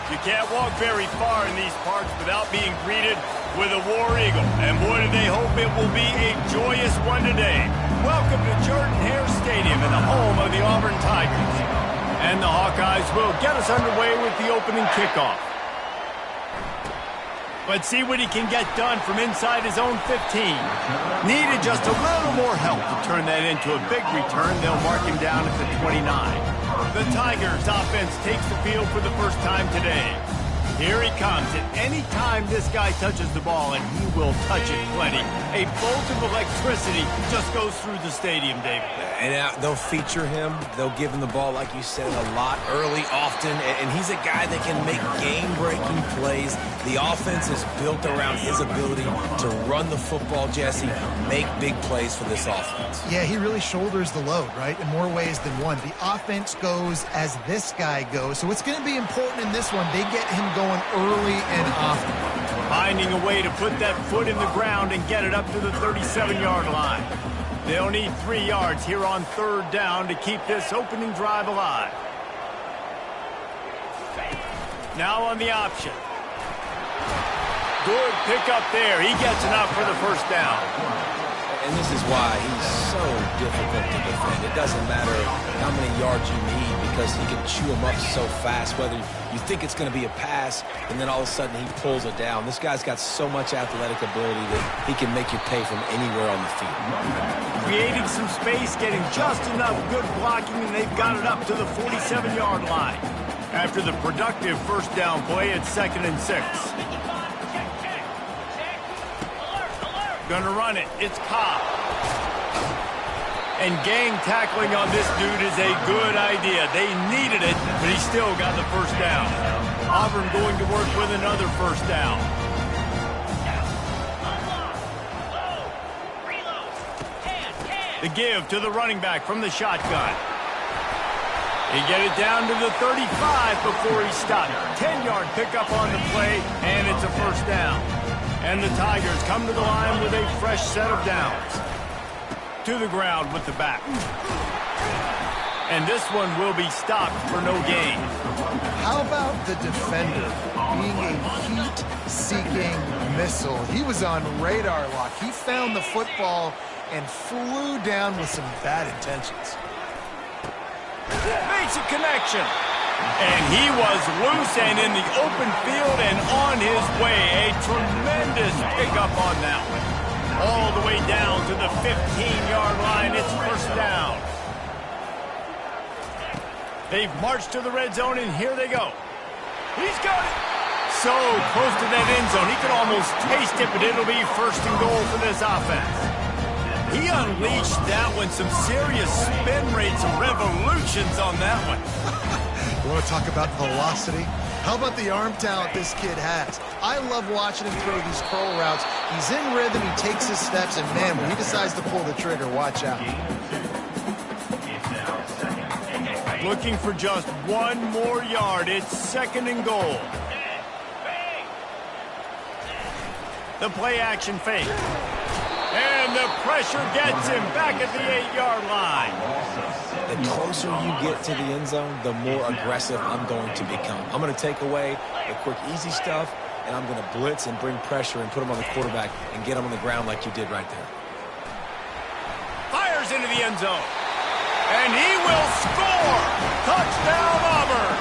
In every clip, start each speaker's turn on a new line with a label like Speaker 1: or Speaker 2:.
Speaker 1: You can't walk very far in these parts without being greeted with a War Eagle. And boy, do they hope it will be a joyous one today. Welcome to Jordan-Hare Stadium and the home of the Auburn Tigers. And the Hawkeyes will get us underway with the opening kickoff. Let's see what he can get done from inside his own 15. Needed just a little more help to turn that into a big return. They'll mark him down at the 29. The Tigers offense takes the field for the first time today. Here he comes, and any time this guy touches the ball, and he will touch it plenty, a bolt of electricity just goes through the stadium, David.
Speaker 2: And they'll feature him. They'll give him the ball, like you said, a lot, early, often. And he's a guy that can make game-breaking plays. The offense is built around his ability to run the football, Jesse, make big plays for this offense.
Speaker 3: Yeah, he really shoulders the load, right, in more ways than one. The offense goes as this guy goes. So it's going to be important in this one. They get him going early and often.
Speaker 1: Finding a way to put that foot in the ground and get it up to the 37-yard line. They'll need 3 yards here on third down to keep this opening drive alive. Now on the option. Good pickup there. He gets enough for the first down.
Speaker 2: And this is why he's so difficult to defend. It doesn't matter how many yards you need because he can chew them up so fast, whether you think it's going to be a pass and then all of a sudden he pulls it down. This guy's got so much athletic ability that he can make you pay from anywhere on the field.
Speaker 1: Creating some space, getting just enough good blocking, and they've got it up to the 47-yard line. After the productive first down play, it's 2nd and 6. Gonna run it. It's Cobb. And gang tackling on this dude is a good idea. They needed it, but he still got the first down. Auburn going to work with another first down. The give to the running back from the shotgun. He get it down to the 35 before he stopped. 10-yard pickup on the play, and it's a first down. And the Tigers come to the line with a fresh set of downs. To the ground with the back. And this one will be stopped for no gain.
Speaker 3: How about the defender being a heat-seeking missile? He was on radar lock. He found the football and flew down with some bad intentions.
Speaker 1: Makes a connection. And he was loose and in the open field and on his way. A tremendous pickup on that one. All the way down to the 15-yard line. It's first down. They've marched to the red zone, and here they go. He's got it. So close to that end zone. He could almost taste it, but it'll be first and goal for this offense. He unleashed that one. Some serious spin rates, some revolutions on that one.
Speaker 3: You want to talk about velocity? How about the arm talent this kid has? I love watching him throw these curl routes. He's in rhythm, he takes his steps, and man, when he decides to pull the trigger, watch out.
Speaker 1: Looking for just one more yard. It's 2nd and goal. The play action fake. And the pressure gets him back at the 8-yard line.
Speaker 2: The closer you get to the end zone, the more aggressive I'm going to become. I'm going to take away the quick, easy stuff, and I'm going to blitz and bring pressure and put him on the quarterback and get him on the ground like you did right there.
Speaker 1: Fires into the end zone. And he will score! Touchdown, Auburn!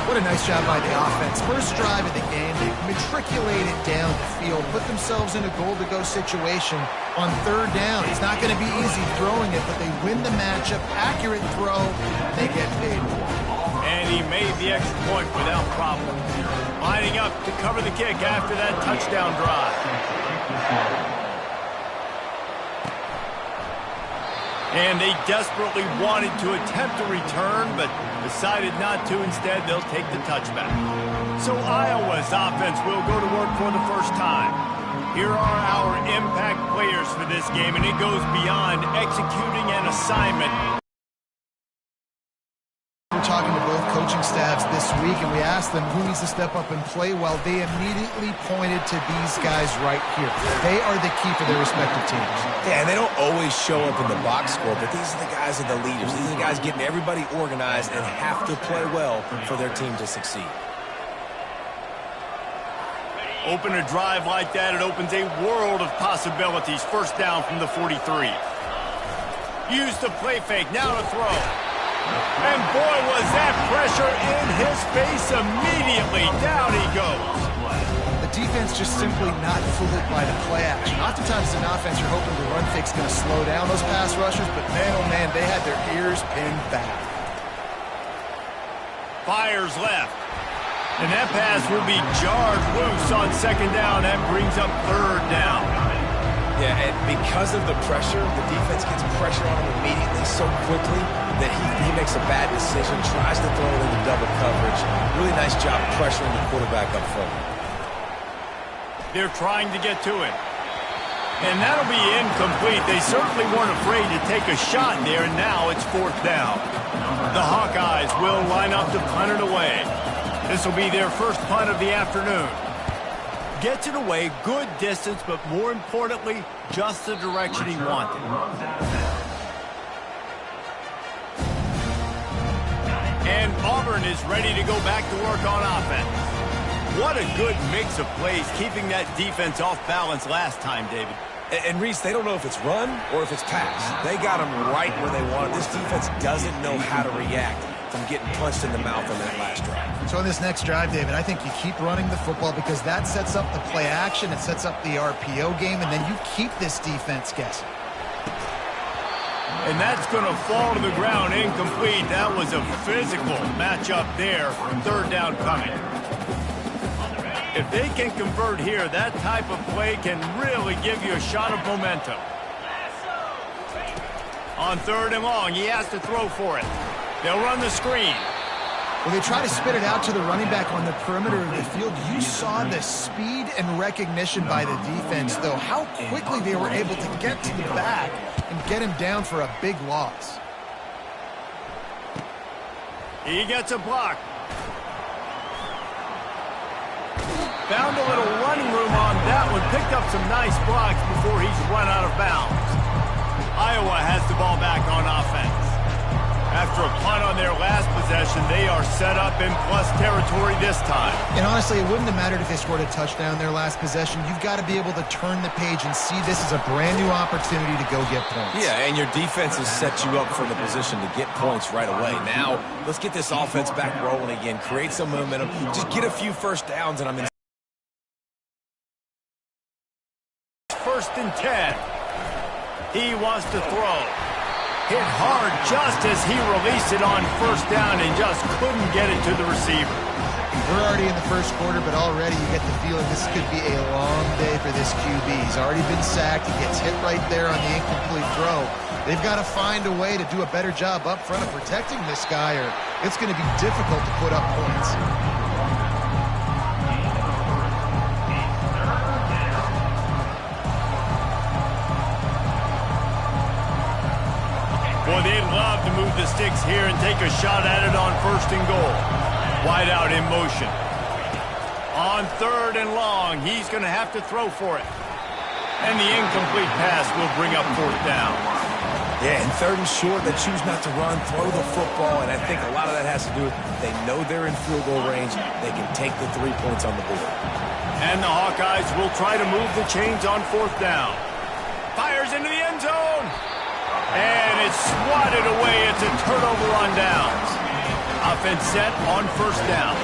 Speaker 3: What a nice job by the offense. First drive of the game, they matriculated down the field, put themselves in a goal-to-go situation on third down. It's not going to be easy throwing it, but they win the matchup. Accurate throw, they get paid for.
Speaker 1: And he made the extra point without problem. Lining up to cover the kick after that touchdown drive. And they desperately wanted to attempt a return, but decided not to. Instead, they'll take the touchback. So Iowa's offense will go to work for the first time. Here are our impact players for this game, and it goes beyond executing an assignment.
Speaker 3: We're talking to both coaching staff. staffs this week, and we asked them who needs to step up and play well. They immediately pointed to these guys right here. They are the key for their respective teams.
Speaker 2: Yeah, and they don't always show up in the box score, but these are the guys that are the leaders. These are the guys getting everybody organized and have to play well for their team to succeed.
Speaker 1: Open a drive like that, it opens a world of possibilities. First down from the 43. Use the play fake, now to throw. And boy, was that pressure in his face immediately. Down he goes.
Speaker 3: The defense just simply not fooled by the play action. Oftentimes as an offense, you're hoping the run fake's going to slow down those pass rushers, but man, oh man, they had their ears pinned back. Fires left. And that pass will be jarred loose on second down. That brings up third down.
Speaker 2: Yeah, and because of the pressure, the defense gets pressure on him immediately so quickly that he makes a bad decision, tries to throw it into double coverage. Really nice job pressuring the quarterback up front.
Speaker 1: They're trying to get to it. And that'll be incomplete. They certainly weren't afraid to take a shot there, and now it's fourth down. The Hawkeyes will line up to punt it away. This will be their first punt of the afternoon. Gets it away, good distance, but more importantly, just the direction he wanted. And Auburn is ready to go back to work on offense. What a good mix of plays, keeping that defense off balance last time, David.
Speaker 2: And Reese, they don't know if it's run or if it's pass. They got them right where they want it. This defense doesn't know how to react from getting punched in the mouth on that last drive.
Speaker 3: So on this next drive, David, I think you keep running the football because that sets up the play action, it sets up the RPO game, and then you keep this defense guessing.
Speaker 1: And that's going to fall to the ground incomplete. That was a physical matchup there. Third down coming. If they can convert here, that type of play can really give you a shot of momentum. On third and long, he has to throw for it. They'll run the screen.
Speaker 3: Well, they try to spit it out to the running back on the perimeter of the field. You saw the speed and recognition by the defense, though, how quickly they were able to get to the back and get him down for a big loss.
Speaker 1: He gets a block. Found a little running room on that one. Picked up some nice blocks before he's run out of bounds. Iowa has the ball back on offense. After a punt on their last possession, they are set up in plus territory this time.
Speaker 3: And honestly, it wouldn't have mattered if they scored a touchdown their last possession. You've got to be able to turn the page and see this as a brand new opportunity to go get points.
Speaker 2: Yeah, and your defense has set you up for the position to get points right away. Now, let's get this offense back rolling again. Create some momentum. Just get a few first downs, and I'm in.
Speaker 1: First and 10. He wants to throw. Hit hard just as he released it on first down and just couldn't get it to the receiver.
Speaker 3: We're already in the first quarter, but already you get the feeling this could be a long day for this QB. He's already been sacked. He gets hit right there on the incomplete throw. They've got to find a way to do a better job up front of protecting this guy, or it's going to be difficult to put up points.
Speaker 1: Boy, they'd love to move the sticks here and take a shot at it on first and goal. Wide out in motion. On third and long, he's going to have to throw for it. And the incomplete pass will bring up fourth down.
Speaker 2: Yeah, and third and short, they choose not to run, throw the football, and I think a lot of that has to do with they know they're in field goal range. They can take the 3 points on the board.
Speaker 1: And the Hawkeyes will try to move the chains on fourth down. Fires into the end zone. And it's swatted away. It's a turnover on downs. Offense set on first down.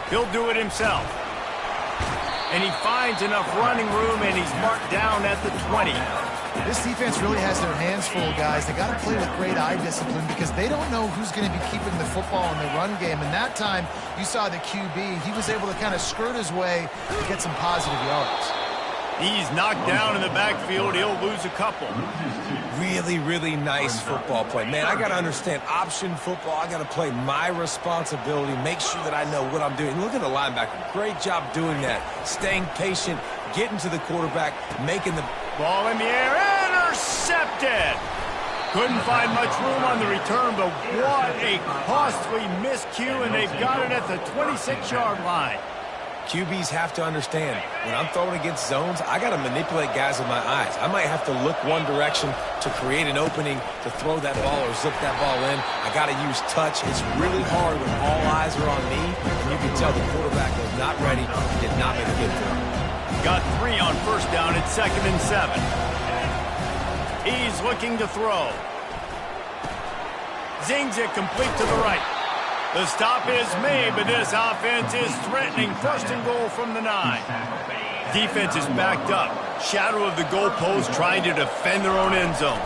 Speaker 1: He'll do it himself. And he finds enough running room, and he's marked down at the 20.
Speaker 3: This defense really has their hands full, guys. They got to play with great eye discipline because they don't know who's going to be keeping the football in the run game. And that time, you saw the QB. He was able to kind of skirt his way to get some positive yards.
Speaker 1: He's knocked down in the backfield. He'll lose a couple.
Speaker 2: Really, really nice football play. Man, I got to understand option football. I got to play my responsibility, make sure that I know what I'm doing. Look at the linebacker. Great job doing that. Staying patient, getting to the quarterback, making the
Speaker 1: ball in the air. Intercepted. Couldn't find much room on the return, but what a costly miscue, and they've got it at the 26-yard line.
Speaker 2: QBs have to understand, when I'm throwing against zones, I got to manipulate guys with my eyes. I might have to look one direction to create an opening to throw that ball or zip that ball in. I got to use touch. It's really hard when all eyes are on me, and you can tell the quarterback was not ready, did not make a good throw.
Speaker 1: Got 3 on first down at 2nd and 7. He's looking to throw. Zings it complete to the right. The stop is made, but this offense is threatening 1st and goal from the 9. Defense is backed up. Shadow of the goalpost trying to defend their own end zone.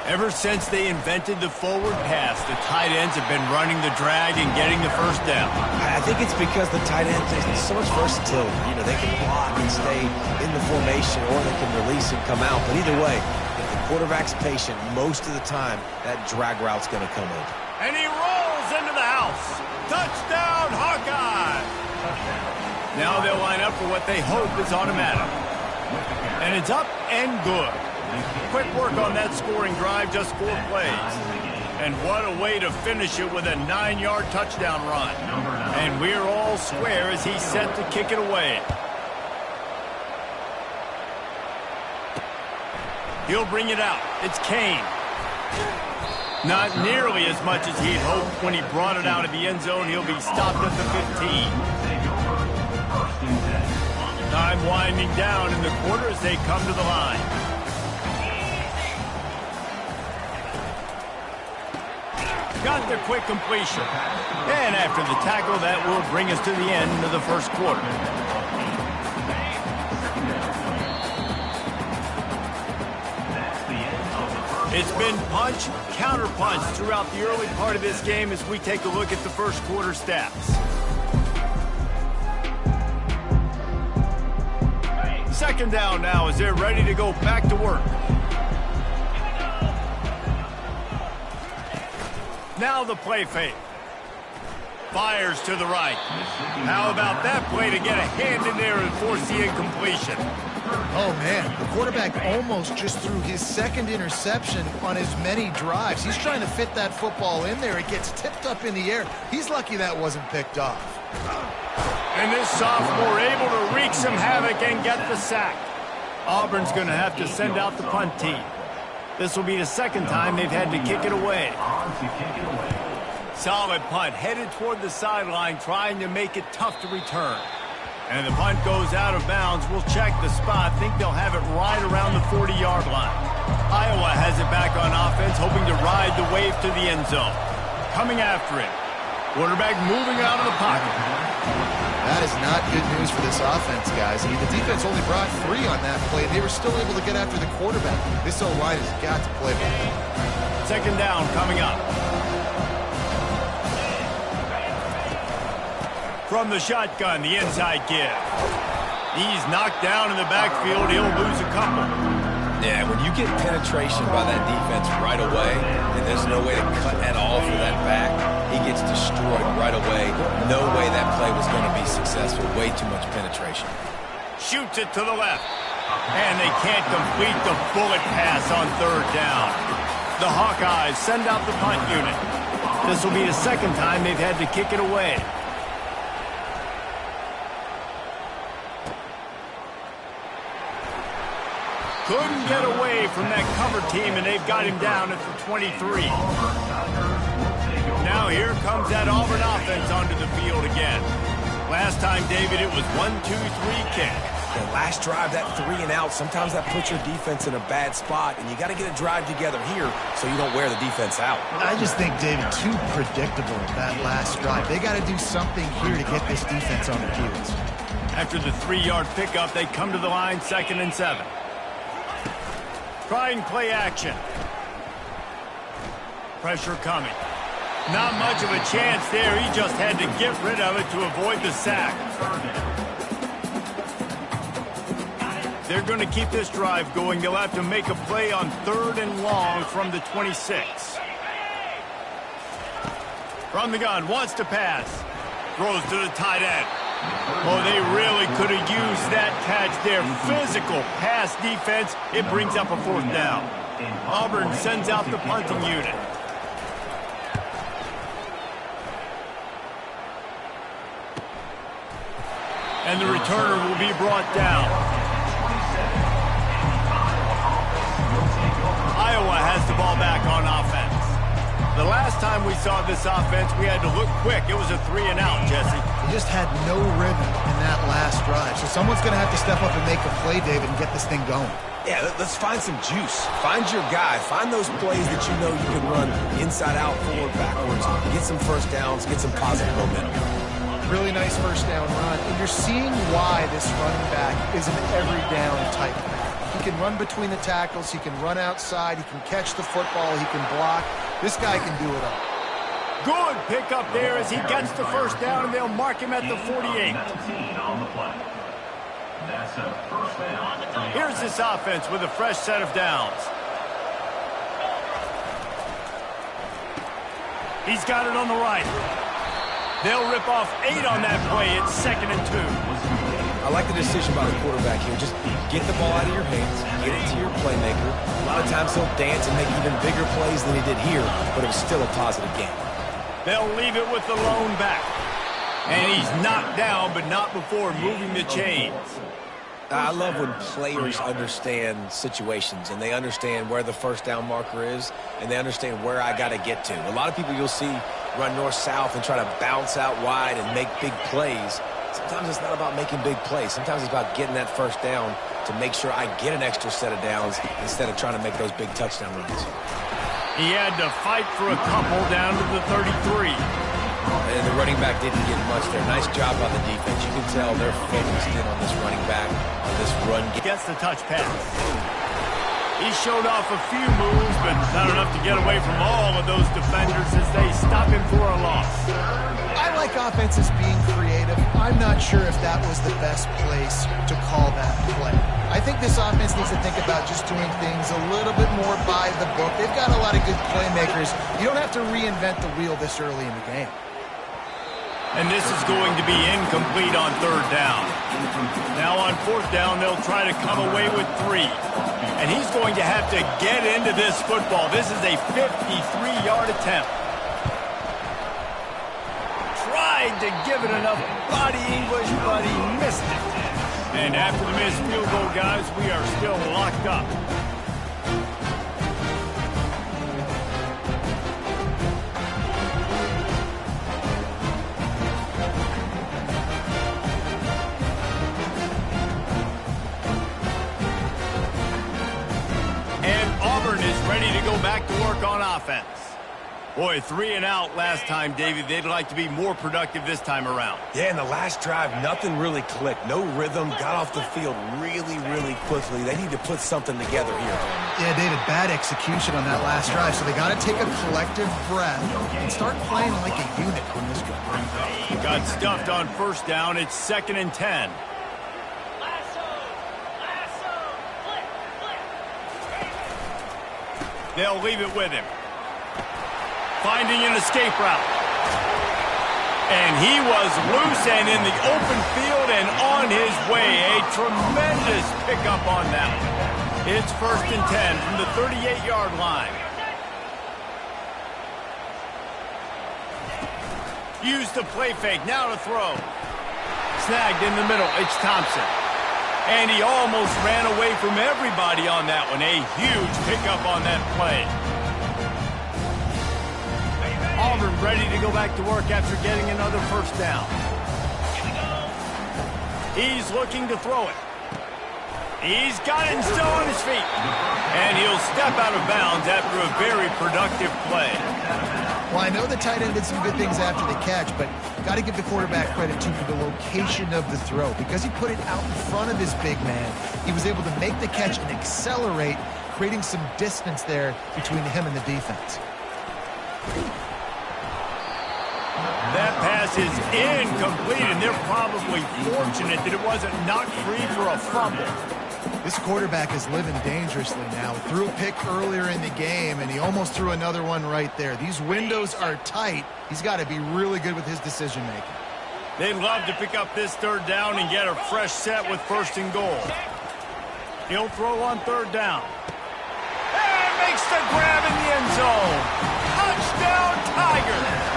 Speaker 1: Ever since they invented the forward pass, the tight ends have been running the drag and getting the first down.
Speaker 2: I think it's because the tight ends have so much versatility. You know, they can block and stay in the formation, or they can release and come out. But either way, if the quarterback's patient, most of the time, that drag route's going to come in.
Speaker 1: And he rolls into the house. Touchdown, Hawkeye! Now they'll line up for what they hope is automatic. And it's up and good. Quick work on that scoring drive, just 4 plays. And what a way to finish it with a 9-yard touchdown run. And we're all square as he's set to kick it away. He'll bring it out. It's Kane. Not nearly as much as he'd hoped when he brought it out of the end zone. He'll be stopped at the 15. Time winding down in the quarter as they come to the line. Got the quick completion. And after the tackle, that will bring us to the end of the first quarter. It's been punch, counter-punch throughout the early part of this game as we take a look at the first quarter stats. Second down now as they're ready to go back to work. Now the play fake. Fires to the right. How about that play to get a hand in there and force the incompletion?
Speaker 3: Oh, man, the quarterback almost just threw his 2nd interception on as many drives. He's trying to fit that football in there. It gets tipped up in the air. He's lucky that wasn't picked off.
Speaker 1: And this sophomore able to wreak some havoc and get the sack. Auburn's going to have to send out the punt team. This will be the 2nd time they've had to kick it away. Solid punt, headed toward the sideline, trying to make it tough to return. And the punt goes out of bounds. We'll check the spot. Think they'll have it right around the 40-yard line. Iowa has it back on offense, hoping to ride the wave to the end zone. Coming after it. Quarterback moving out of the pocket.
Speaker 3: That is not good news for this offense, guys. I mean, the defense only brought 3 on that play. They were still able to get after the quarterback. This O-line has got to play better.
Speaker 1: 2nd down coming up. From the shotgun, the inside give. He's knocked down in the backfield. He'll lose a couple.
Speaker 2: Yeah, when you get penetration by that defense right away, and there's no way to cut at all for that back, he gets destroyed right away. No way that play was going to be successful. Way too much penetration.
Speaker 1: Shoots it to the left. And they can't complete the bullet pass on 3rd down. The Hawkeyes send out the punt unit. This will be the 2nd time they've had to kick it away. Couldn't get away from that cover team, and they've got him down at the 23. Now here comes that Auburn offense onto the field again. Last time, David, it was 1-2-3 kick.
Speaker 2: The last drive, that 3 and out, sometimes that puts your defense in a bad spot, and you got to get a drive together here so you don't wear the defense out.
Speaker 3: I just think, David, too predictable that last drive. They got to do something here to get this defense on their heels.
Speaker 1: After the 3-yard pickup, they come to the line, 2nd and 7. Try and play action. Pressure coming. Not much of a chance there. He just had to get rid of it to avoid the sack. They're going to keep this drive going. They'll have to make a play on 3rd and long from the 26. From the gun, wants to pass. Throws to the tight end. Oh, they really could have used that catch there. Physical pass defense. It brings up a 4th down. Auburn sends out the punting unit. And the returner will be brought down. Iowa has the ball back on offense. The last time we saw this offense, we had to look quick. It was a 3-and-out, Jesse.
Speaker 3: They just had no rhythm in that last drive. So someone's going to have to step up and make a play, David, and get this thing going.
Speaker 2: Yeah, let's find some juice. Find your guy. Find those plays that you know you can run inside out, forward, backwards. Get some first downs. Get some positive momentum.
Speaker 3: Really nice first down run. And you're seeing why this running back is an every down type back. He can run between the tackles. He can run outside. He can catch the football. He can block. This guy can do it all.
Speaker 1: Good pickup there as he gets the first down, and they'll mark him at the 48. Here's this offense with a fresh set of downs. He's got it on the right. They'll rip off 8 on that play. It's 2nd and 2.
Speaker 2: I like the decision by the quarterback here. Just get the ball out of your hands, get it to your playmaker. A lot of times he'll dance and make even bigger plays than he did here, but it was still a positive game.
Speaker 1: They'll leave it with the lone back. And he's knocked down, but not before moving the chains.
Speaker 2: I love when players understand situations and they understand where the first down marker is and they understand where I got to get to. A lot of people you'll see run north-south and try to bounce out wide and make big plays. Sometimes it's not about making big plays. Sometimes it's about getting that first down to make sure I get an extra set of downs instead of trying to make those big touchdown runs.
Speaker 1: He had to fight for a couple down to the 33.
Speaker 2: And the running back didn't get much there. Nice job by the defense. You can tell they're focused in on this running back, on this run.
Speaker 1: Gets the touch pass. He showed off a few moves, but not enough to get away from all of those defenders as they stop him for a loss.
Speaker 3: I like offenses being creative. I'm not sure if that was the best place to call that play. I think this offense needs to think about just doing things a little bit more by the book. They've got a lot of good playmakers. You don't have to reinvent the wheel this early in the game.
Speaker 1: And this is going to be incomplete on 3rd down. Now on 4th down, they'll try to come away with 3. And he's going to have to get into this football. This is a 53-yard attempt. Tried to give it enough body English, but he missed it. And after the missed field goal, guys, we are still locked up. Auburn is ready to go back to work on offense. Boy, 3-and-out last time, David. They'd like to be more productive this time around.
Speaker 2: Yeah, in the last drive, nothing really clicked. No rhythm, got off the field really quickly. They need to put something together here.
Speaker 3: Yeah, David, bad execution on that last drive. So they got to take a collective breath and start playing like a unit on this drive.
Speaker 1: Got stuffed on 1st down. It's 2nd and 10. They'll leave it with him. Finding an escape route. And he was loose and in the open field and on his way. A tremendous pickup on that one. It's 1st and 10 from the 38-yard line. Use the play fake. Now to throw. Snagged in the middle. It's Thompson. And he almost ran away from everybody on that one. A huge pickup on that play. Auburn ready to go back to work after getting another 1st down. He's looking to throw it. He's got it and still on his feet. And he'll step out of bounds after a very productive play.
Speaker 3: Well, I know the tight end did some good things after the catch, but got to give the quarterback credit, too, for the location of the throw. Because he put it out in front of his big man, he was able to make the catch and accelerate, creating some distance there between him and the defense.
Speaker 1: That pass is incomplete, and they're probably fortunate that it wasn't knocked free for a fumble.
Speaker 3: This quarterback is living dangerously now. Threw a pick earlier in the game, and he almost threw another one right there. These windows are tight. He's got to be really good with his decision-making.
Speaker 1: They'd love to pick up this third down and get a fresh set with first and goal. He'll throw on third down. And makes the grab in the end zone. Touchdown, Tigers!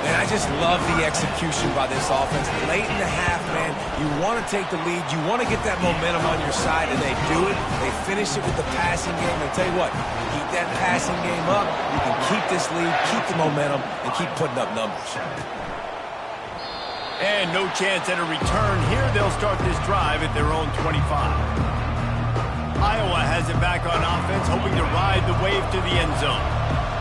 Speaker 2: And I just love the execution by this offense. Late in the half, man, you want to take the lead. You want to get that momentum on your side, and they do it. They finish it with the passing game. And tell you what, keep that passing game up. You can keep this lead, keep the momentum, and keep putting up numbers.
Speaker 1: And no chance at a return here. They'll start this drive at their own 25. Iowa has it back on offense, hoping to ride the wave to the end zone.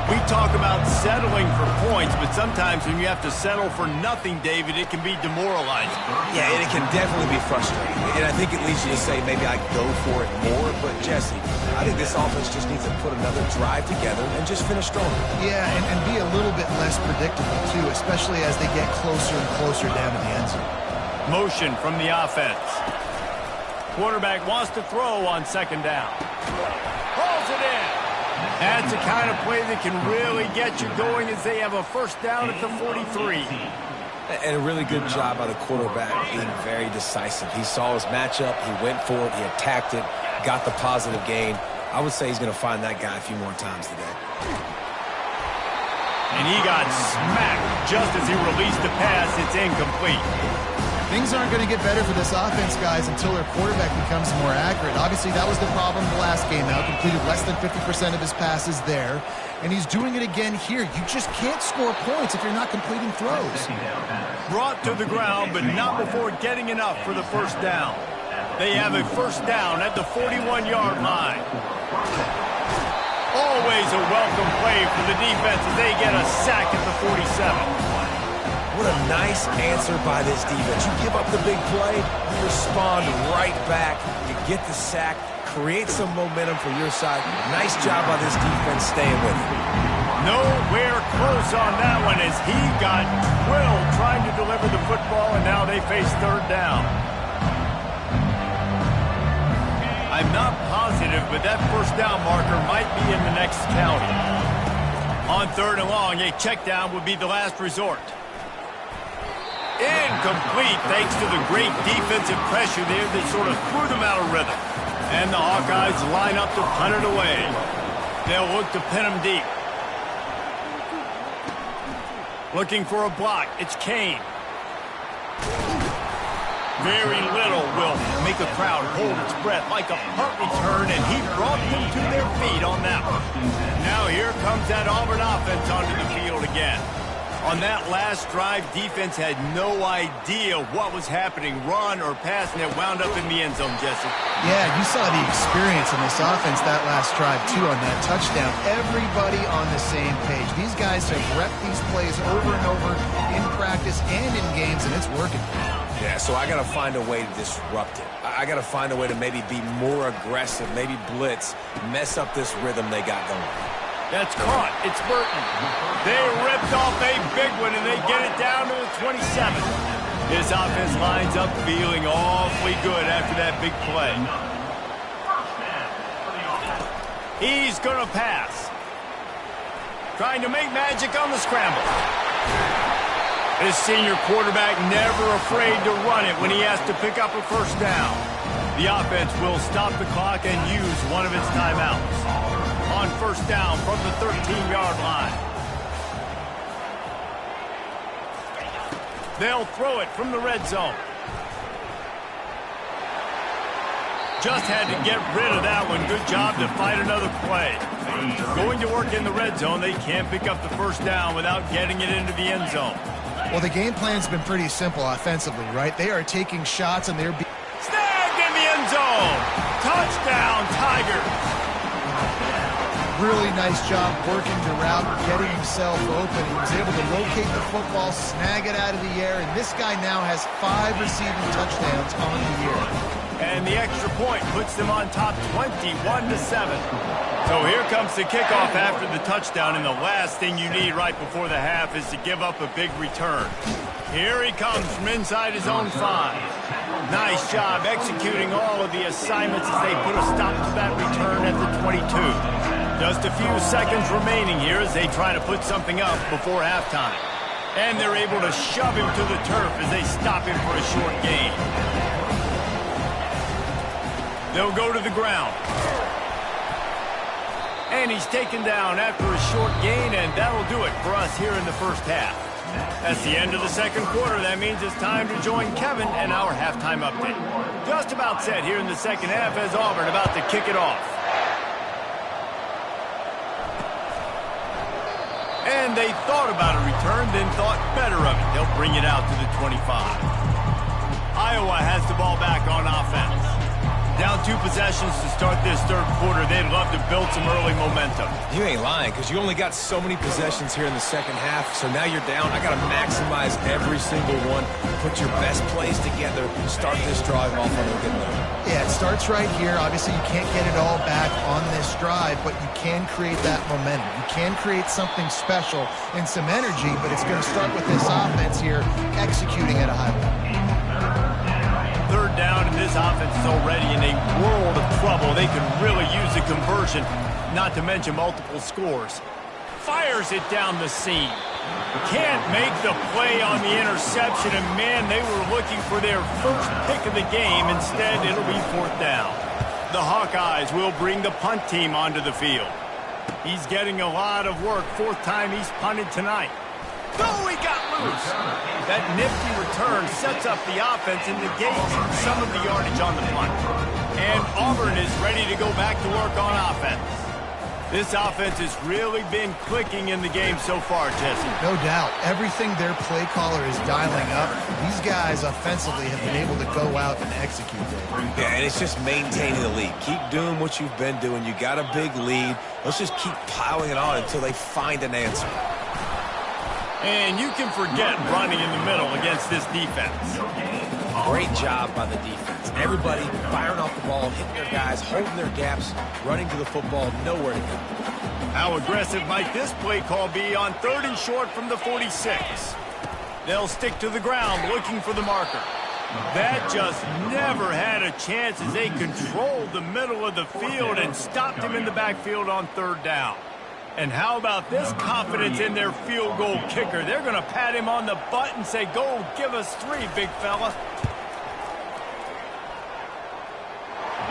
Speaker 1: We talk about settling for points, but sometimes when you have to settle for nothing, David, it can be demoralizing.
Speaker 2: Yeah, and it can definitely be frustrating. And I think it leads you to say maybe I go for it more. But, Jesse, I think this offense just needs to put another drive together and just finish strong.
Speaker 3: Yeah, and be a little bit less predictable, too, especially as they get closer and closer down to the end zone.
Speaker 1: Motion from the offense. Quarterback wants to throw on second down. Hauls it in. That's the kind of play that can really get you going as they have a first down at the 43.
Speaker 2: And a really good job by the quarterback being very decisive. He saw his matchup, he went for it, he attacked it, got the positive gain. I would say he's going to find that guy a few more times today.
Speaker 1: And he got smacked just as he released the pass. It's incomplete.
Speaker 3: Things aren't going to get better for this offense, guys, until their quarterback becomes more accurate. Obviously, that was the problem the last game out. Completed less than 50% of his passes there. And he's doing it again here. You just can't score points if you're not completing throws.
Speaker 1: Brought to the ground, but not before getting enough for the first down. They have a first down at the 41-yard line. Always a welcome play for the defense as they get a sack at the 47.
Speaker 2: What a nice answer by this defense. You give up the big play, you respond right back, you get the sack, create some momentum for your side. Nice job by this defense staying with it.
Speaker 1: Nowhere close on that one as he got drilled trying to deliver the football, and now they face third down. I'm not positive, but that first down marker might be in the next county. On third and long, a check down would be the last resort. Incomplete thanks to the great defensive pressure there that sort of threw them out of rhythm. And the Hawkeyes line up to punt it away. They'll look to pin them deep. Looking for a block. It's Kane. Very little will make a crowd hold its breath like a punt return, and he brought them to their feet on that one. Now here comes that Auburn offense onto the field again. On that last drive, defense had no idea what was happening, run or pass, and it wound up in the end zone, Jesse.
Speaker 3: Yeah, you saw the experience in this offense that last drive, too, on that touchdown. Everybody on the same page. These guys have repped these plays over and over in practice and in games, and it's working.
Speaker 2: Yeah, so I got to find a way to disrupt it. I got to find a way to maybe be more aggressive, maybe blitz, mess up this rhythm they got going.
Speaker 1: That's caught. It's Burton. They ripped off a big one, and they get it down to the 27. This offense lines up feeling awfully good after that big play. He's going to pass. Trying to make magic on the scramble. This senior quarterback never afraid to run it when he has to pick up a first down. The offense will stop the clock and use one of its timeouts. On first down from the 13-yard line. They'll throw it from the red zone. Just had to get rid of that one. Good job to fight another play. Going to work in the red zone, they can't pick up the first down without getting it into the end zone.
Speaker 3: Well, the game plan's been pretty simple offensively, right? They are taking shots, and they're
Speaker 1: snagged in the end zone. Touchdown, Tigers.
Speaker 3: Really nice job working the route, getting himself open. He was able to locate the football, snag it out of the air, and this guy now has 5 receiving touchdowns on the year.
Speaker 1: And the extra point puts them on top 21-7. So here comes the kickoff after the touchdown, and the last thing you need right before the half is to give up a big return. Here he comes from inside his own 5. Nice job executing all of the assignments as they put a stop to that return at the 22. Just a few seconds remaining here as they try to put something up before halftime. And they're able to shove him to the turf as they stop him for a short gain. They'll go to the ground. And he's taken down after a short gain, and that'll do it for us here in the first half. That's the end of the second quarter. That means it's time to join Kevin and our halftime update. Just about set here in the second half as Auburn about to kick it off. And they thought about a return, then thought better of it. They'll bring it out to the 25. Iowa has the ball back on offense. Down 2 possessions to start this third quarter. They'd love to build some early momentum.
Speaker 2: You ain't lying, because you only got so many possessions here in the second half, so now you're down. I got to maximize every single one. Put your best plays together. Start this drive off on a good note.
Speaker 3: Yeah, it starts right here. Obviously, you can't get it all back on this drive, but you can create that momentum. You can create something special and some energy, but it's going to start with this offense here executing at a high level.
Speaker 1: Third down, and this offense is already in a world of trouble. They could really use a conversion, not to mention multiple scores. Fires it down the seam. Can't make the play on the interception, and man, they were looking for their first pick of the game. Instead, it'll be fourth down. The Hawkeyes will bring the punt team onto the field. He's getting a lot of work. Fourth time he's punted tonight. Oh, he got loose. That nifty return sets up the offense and negates some of the yardage on the punt. And Auburn is ready to go back to work on offense. This offense has really been clicking in the game so far, Jesse.
Speaker 3: No doubt. Everything their play caller is dialing up, these guys offensively have been able to go out and execute it.
Speaker 2: Yeah, and it's just maintaining the lead. Keep doing what you've been doing. You got a big lead. Let's just keep piling it on until they find an answer.
Speaker 1: And you can forget running in the middle against this defense.
Speaker 2: Great job by the defense. Everybody firing off the ball, hitting their guys, holding their gaps, running to the football, nowhere to go.
Speaker 1: How aggressive might this play call be on 3rd and short from the 46? They'll stick to the ground looking for the marker. That just never had a chance as they controlled the middle of the field and stopped him in the backfield on 3rd down. And how about this confidence in their field goal kicker? They're going to pat him on the butt and say, go give us 3, big fella.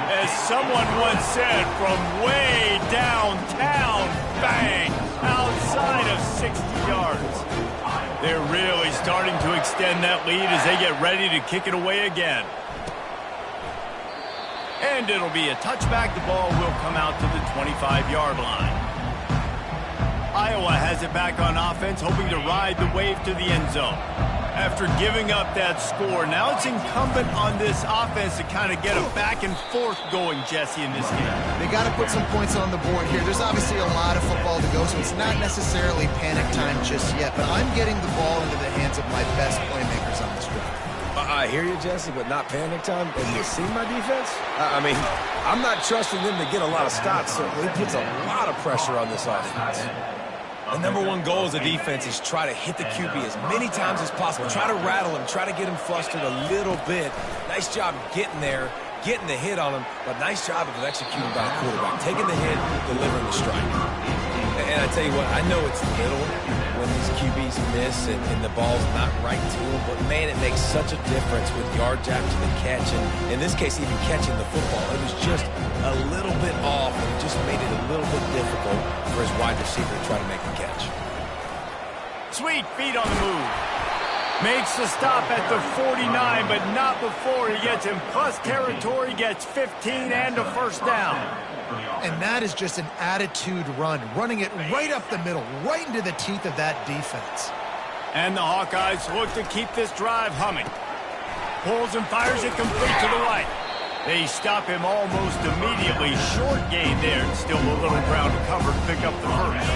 Speaker 1: As someone once said, from way downtown, bang, outside of 60 yards. They're really starting to extend that lead as they get ready to kick it away again. And it'll be a touchback. The ball will come out to the 25-yard line. Iowa has it back on offense, hoping to ride the wave to the end zone. After giving up that score, now it's incumbent on this offense to kind of get a back and forth going, Jesse, in this game.
Speaker 3: They got to put some points on the board here. There's obviously a lot of football to go, so it's not necessarily panic time just yet, but I'm getting the ball into the hands of my best playmakers on this drive.
Speaker 2: I hear you, Jesse, but not panic time. Have you seen my defense? I mean, I'm not trusting them to get a lot of stops, so it puts a lot of pressure on this offense. The number one goal as a defense is try to hit the QB as many times as possible. Try to rattle him. Try to get him flustered a little bit. Nice job getting there, getting the hit on him, but nice job of executing by the quarterback. Taking the hit, delivering the strike. And I tell you what, I know it's little when these QBs miss and the ball's not right to them, but man, it makes such a difference with yards after the catch. And in this case, even catching the football, it was just a little bit off, and it just made it a little bit difficult for his wide receiver to try to make the catch.
Speaker 1: Sweet feet on the move. Makes the stop at the 49, but not before he gets in plus territory, gets 15 and a first down.
Speaker 3: And that is just an attitude run, running it right up the middle, right into the teeth of that defense.
Speaker 1: And the Hawkeyes look to keep this drive humming. Pulls and fires it complete to the right. They stop him almost immediately. Short gain there, and still a little ground to cover to pick up the first.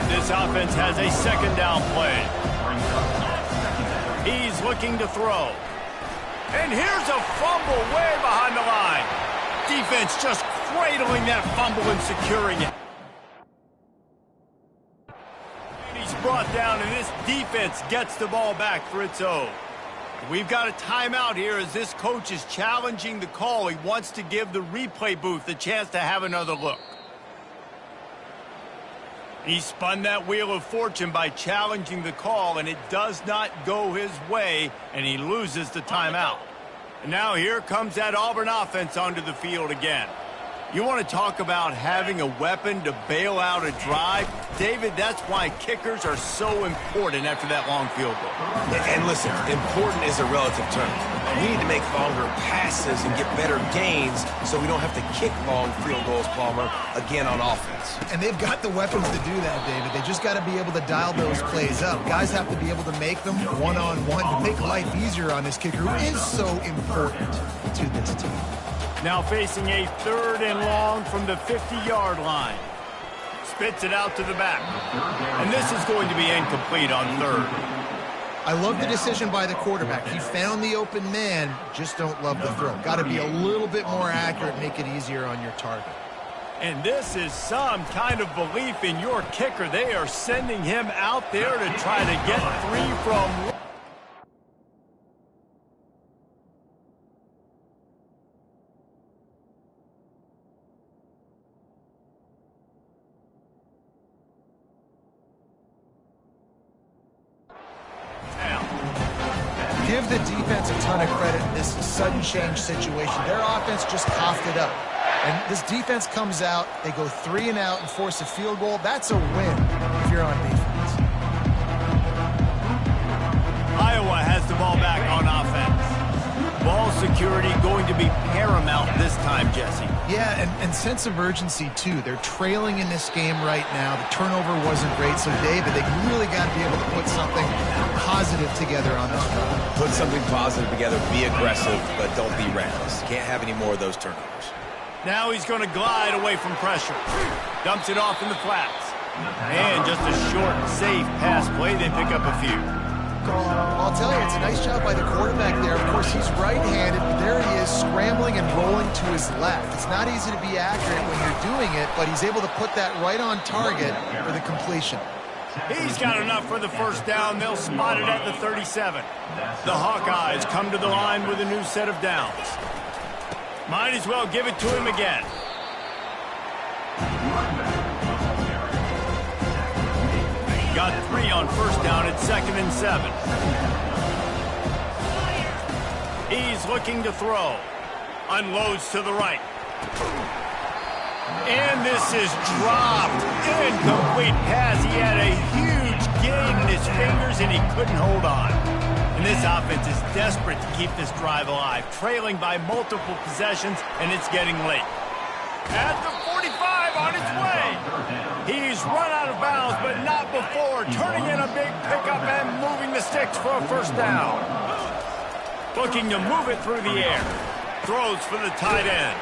Speaker 1: This offense has a 2nd down play. He's looking to throw. And here's a fumble way behind the line. Defense just cradling that fumble and securing it. And he's brought down, and this defense gets the ball back for its own. We've got a timeout here as this coach is challenging the call. He wants to give the replay booth a chance to have another look. He spun that wheel of fortune by challenging the call, and it does not go his way, and he loses the timeout. And now here comes that Auburn offense onto the field again. You want to talk about having a weapon to bail out a drive? David, that's why kickers are so important after that long field goal.
Speaker 2: And listen, important is a relative term. We need to make longer passes and get better gains so we don't have to kick long field goals, Palmer, again on offense.
Speaker 3: And they've got the weapons to do that, David. They just got to be able to dial those plays up. Guys have to be able to make them one-on-one to make life easier on this kicker, who is so important to this team.
Speaker 1: Now facing a 3rd and long from the 50-yard line. Spits it out to the back. And this is going to be incomplete on 3rd.
Speaker 3: I love the decision by the quarterback. He found the open man, just don't love the throw. Got to be a little bit more accurate, make it easier on your target.
Speaker 1: And this is some kind of belief in your kicker. They are sending him out there to try to get 3 from...
Speaker 3: Give the defense a ton of credit in this sudden change situation. Their offense just coughed it up. And this defense comes out, they go 3 and out and force a field goal. That's a win if you're on defense.
Speaker 1: Iowa has the ball back on offense. Ball security going to be paramount this time, Jesse.
Speaker 3: Yeah, and sense of urgency, too. They're trailing in this game right now. The turnover wasn't great, so David, they really got to be able to put something positive together on this drive.
Speaker 2: Put something positive together, be aggressive, but don't be reckless. Can't have any more of those turnovers.
Speaker 1: Now he's going to glide away from pressure. Dumps it off in the flats. And just a short, safe pass play, they pick up a few.
Speaker 3: I'll tell you, it's a nice job by the quarterback there. Of course, he's right-handed, but there he is scrambling and rolling to his left. It's not easy to be accurate when you're doing it, but he's able to put that right on target for the completion.
Speaker 1: He's got enough for the first down. They'll spot it at the 37. The Hawkeyes come to the line with a new set of downs. Might as well give it to him again. Got 3 on first down at 2nd and 7. He's looking to throw. Unloads to the right. And this is dropped. Incomplete pass. He had a huge gain in his fingers, and he couldn't hold on. And this offense is desperate to keep this drive alive, trailing by multiple possessions, and it's getting late. At the 45 on its way. He's run out of bounds, but not before. Turning in a big pickup and moving the sticks for a first down. Looking to move it through the air. Throws for the tight end.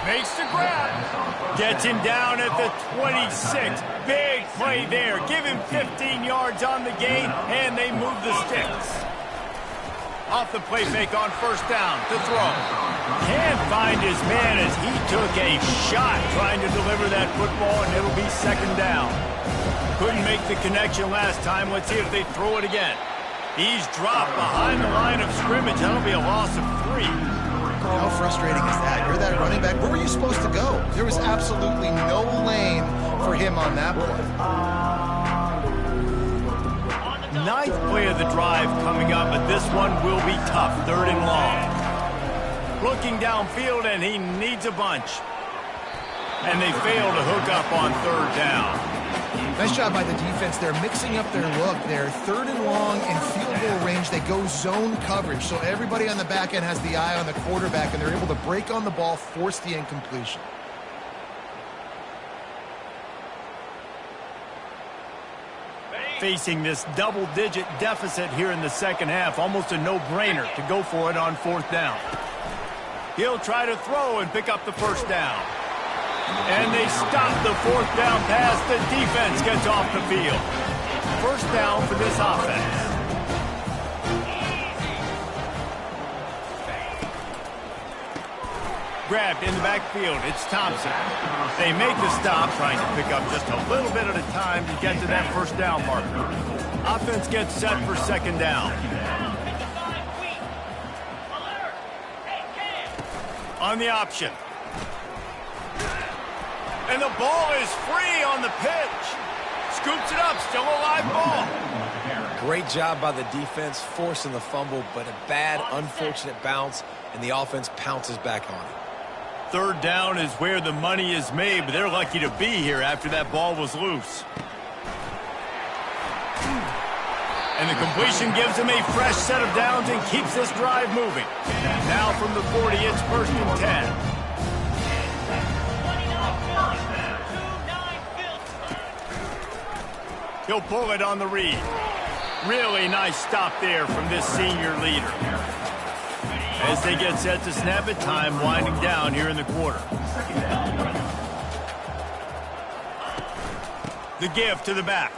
Speaker 1: Makes the grab. Gets him down at the 26. Big play there. Give him 15 yards on the gain, and they move the sticks. Off the play fake on first down to throw. Can't find his man as he took a shot trying to deliver that football, and it'll be 2nd down. Couldn't make the connection last time. Let's see if they throw it again. He's dropped behind the line of scrimmage. That'll be a loss of 3.
Speaker 3: How frustrating is that? You're that running back. Where were you supposed to go? There was absolutely no lane for him on that play.
Speaker 1: 9th play of the drive coming up, but this one will be tough. 3rd and long. Looking downfield, and he needs a bunch. And they fail to hook up on 3rd down.
Speaker 3: Nice job by the defense. They're mixing up their look. They're 3rd and long in field goal range. They go zone coverage, so everybody on the back end has the eye on the quarterback, and they're able to break on the ball, force the incompletion.
Speaker 1: Facing this double-digit deficit here in the second half, almost a no-brainer to go for it on 4th down. He'll try to throw and pick up the first down. And they stop the 4th down pass. The defense gets off the field. First down for this offense. Grabbed in the backfield. It's Thompson. They make the stop, trying to pick up just a little bit at a time to get to that first down marker. Offense gets set for 2nd down. On the option. And the ball is free on the pitch. scoops it up. Still a live ball.
Speaker 2: Great job by the defense, forcing the fumble, but a bad, unfortunate bounce, and the offense pounces back on it.
Speaker 1: Third down is where the money is made, but they're lucky to be here after that ball was loose. And the completion gives them a fresh set of downs and keeps this drive moving. Now from the 40, it's 1st and 10. He'll pull it on the read. Really nice stop there from this senior leader. As they get set to snap it, time winding down here in the quarter. The give to the back.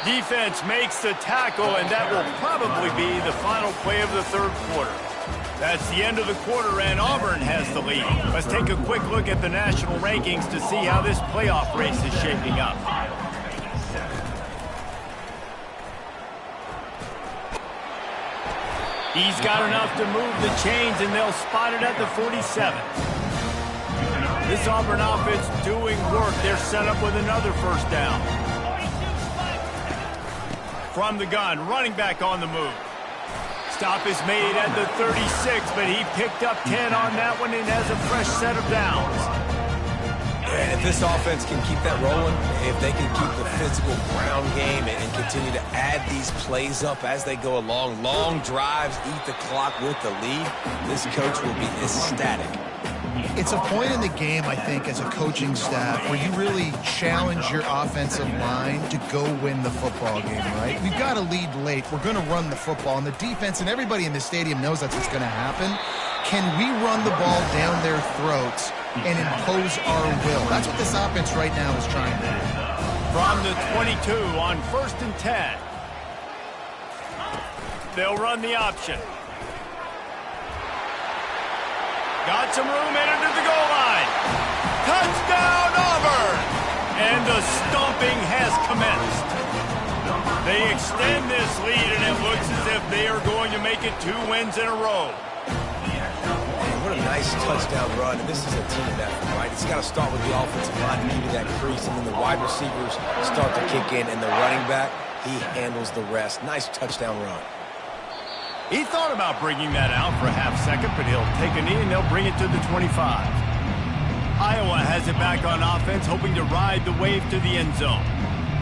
Speaker 1: Defense makes the tackle, and that will probably be the final play of the third quarter. That's the end of the quarter, and Auburn has the lead. Let's take a quick look at the national rankings to see how this playoff race is shaping up. He's got enough to move the chains, and they'll spot it at the 47. This Auburn offense doing work. They're set up with another first down. From the gun, running back on the move. Stop is made at the 36, but he picked up 10 on that one and has a fresh set of downs.
Speaker 2: And if this offense can keep that rolling, if they can keep the physical ground game and continue to add these plays up as they go along, long drives, eat the clock with the lead, this coach will be ecstatic.
Speaker 3: It's a point in the game, I think, as a coaching staff where you really challenge your offensive line to go win the football game, right? We've got to lead late. We're going to run the football, and the defense and everybody in the stadium knows that's what's going to happen. Can we run the ball down their throats and impose our will? That's what this offense right now is trying to do.
Speaker 1: From the 22 on 1st and 10. They'll run the option. Got some room in into the goal line. Touchdown, Auburn! And the stomping has commenced. They extend this lead, and it looks as if they are going to make it 2 wins in a row.
Speaker 2: What a nice touchdown run, and this is a team effort, right? It's got to start with the offensive line to give you that crease, and then the wide receivers start to kick in, and the running back, he handles the rest. Nice touchdown run.
Speaker 1: He thought about bringing that out for a half second, but he'll take a knee and they'll bring it to the 25. Iowa has it back on offense, hoping to ride the wave to the end zone.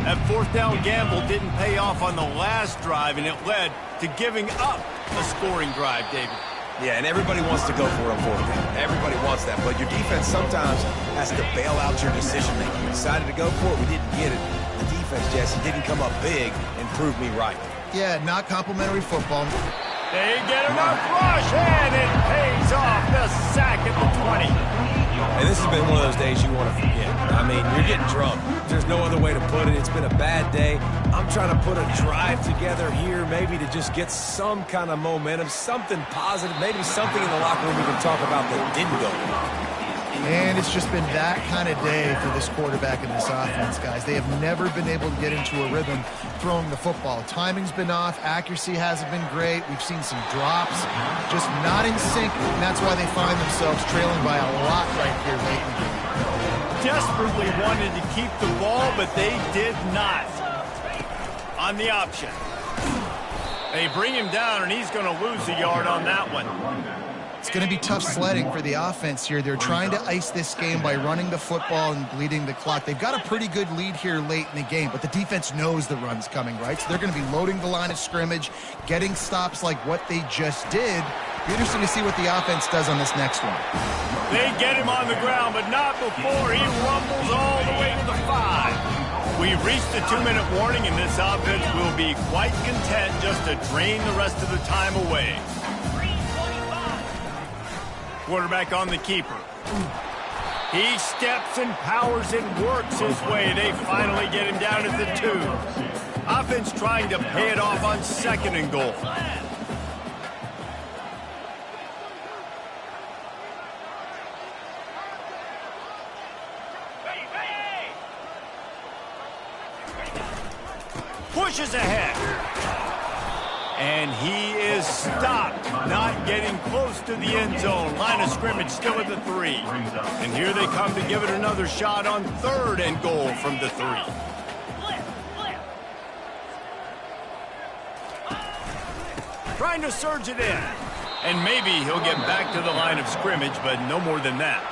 Speaker 1: That 4th down gamble didn't pay off on the last drive, and it led to giving up a scoring drive, David.
Speaker 2: Yeah, and everybody wants to go for it on 4th down. Everybody wants that, but your defense sometimes has to bail out your decision-making. You decided to go for it, we didn't get it. The defense, Jesse, didn't come up big and prove me right.
Speaker 3: Yeah, not complimentary football.
Speaker 1: They get enough rush, and it pays off. The sack at the 20.
Speaker 2: And this has been one of those days you want to forget. I mean, you're getting drunk. There's no other way to put it. It's been a bad day. I'm trying to put a drive together here maybe to just get some kind of momentum, something positive, maybe something in the locker room we can talk about that didn't go well.
Speaker 3: And it's just been that kind of day for this quarterback and this offense, guys. They have never been able to get into a rhythm throwing the football. Timing's been off. Accuracy hasn't been great. We've seen some drops, just not in sync, and that's why they find themselves trailing by a lot right here late in the game.
Speaker 1: Desperately wanted to keep the ball, but they did not. On the option. They bring him down, and he's going to lose a yard on that one.
Speaker 3: It's going to be tough sledding for the offense here. They're trying to ice this game by running the football and bleeding the clock. They've got a pretty good lead here late in the game, but the defense knows the run's coming, right? So they're going to be loading the line of scrimmage, getting stops like what they just did. Be interesting to see what the offense does on this next one.
Speaker 1: They get him on the ground, but not before he rumbles all the way to the 5. We've reached the 2-minute warning, and this offense will be quite content just to drain the rest of the time away. Quarterback on the keeper. He steps and powers and works his way. They finally get him down at the 2. Offense trying to pay it off on 2nd and goal. Pushes ahead. And he is stopped, not getting close to the end zone. Line of scrimmage still at the 3. And here they come to give it another shot on 3rd and goal from the 3. trying to surge it in. And maybe he'll get back to the line of scrimmage, but no more than that.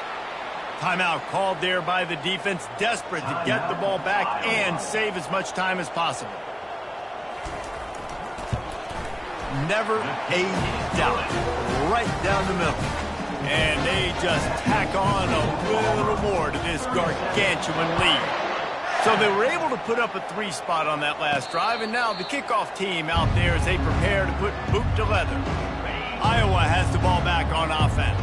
Speaker 1: Timeout called there by the defense, desperate to get the ball back and save as much time as possible. Never a doubt. Right down the middle. And they just tack on a little more to this gargantuan lead. So they were able to put up a 3 spot on that last drive, and now the kickoff team out there as they prepare to put boot to leather. Iowa has the ball back on offense.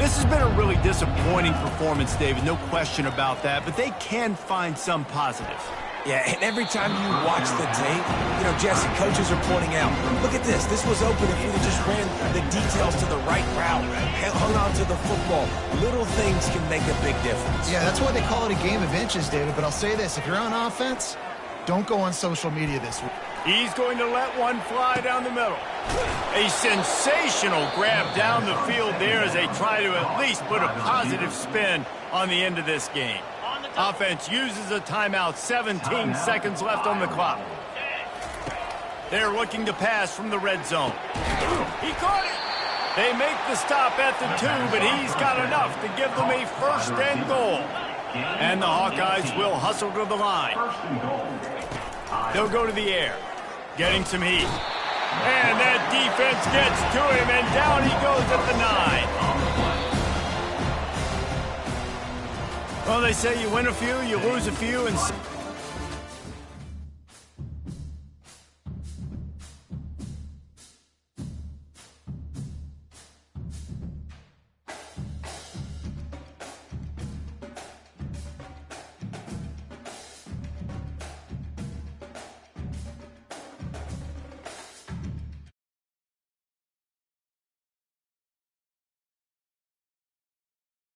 Speaker 1: This has been a really disappointing performance, David, no question about that, but they can find some positives.
Speaker 2: Yeah, and every time you watch the tape, you know, Jesse, coaches are pointing out, look at this. This was open if we just ran the details to the right route, hung on to the football. Little things can make a big difference.
Speaker 3: Yeah, that's why they call it a game of inches, David. But I'll say this, if you're on offense, don't go on social media this week.
Speaker 1: He's going to let one fly down the middle. A sensational grab down the field there as they try to at least put a positive spin on the end of this game. Offense uses a timeout, 17 seconds left on the clock. They're looking to pass from the red zone. He caught it. They make the stop at the 2, but he's got enough to give them a first and goal. And the Hawkeyes will hustle to the line. They'll go to the air, getting some heat. And that defense gets to him, and down he goes at the 9. Well, they say you win a few, you lose a few, and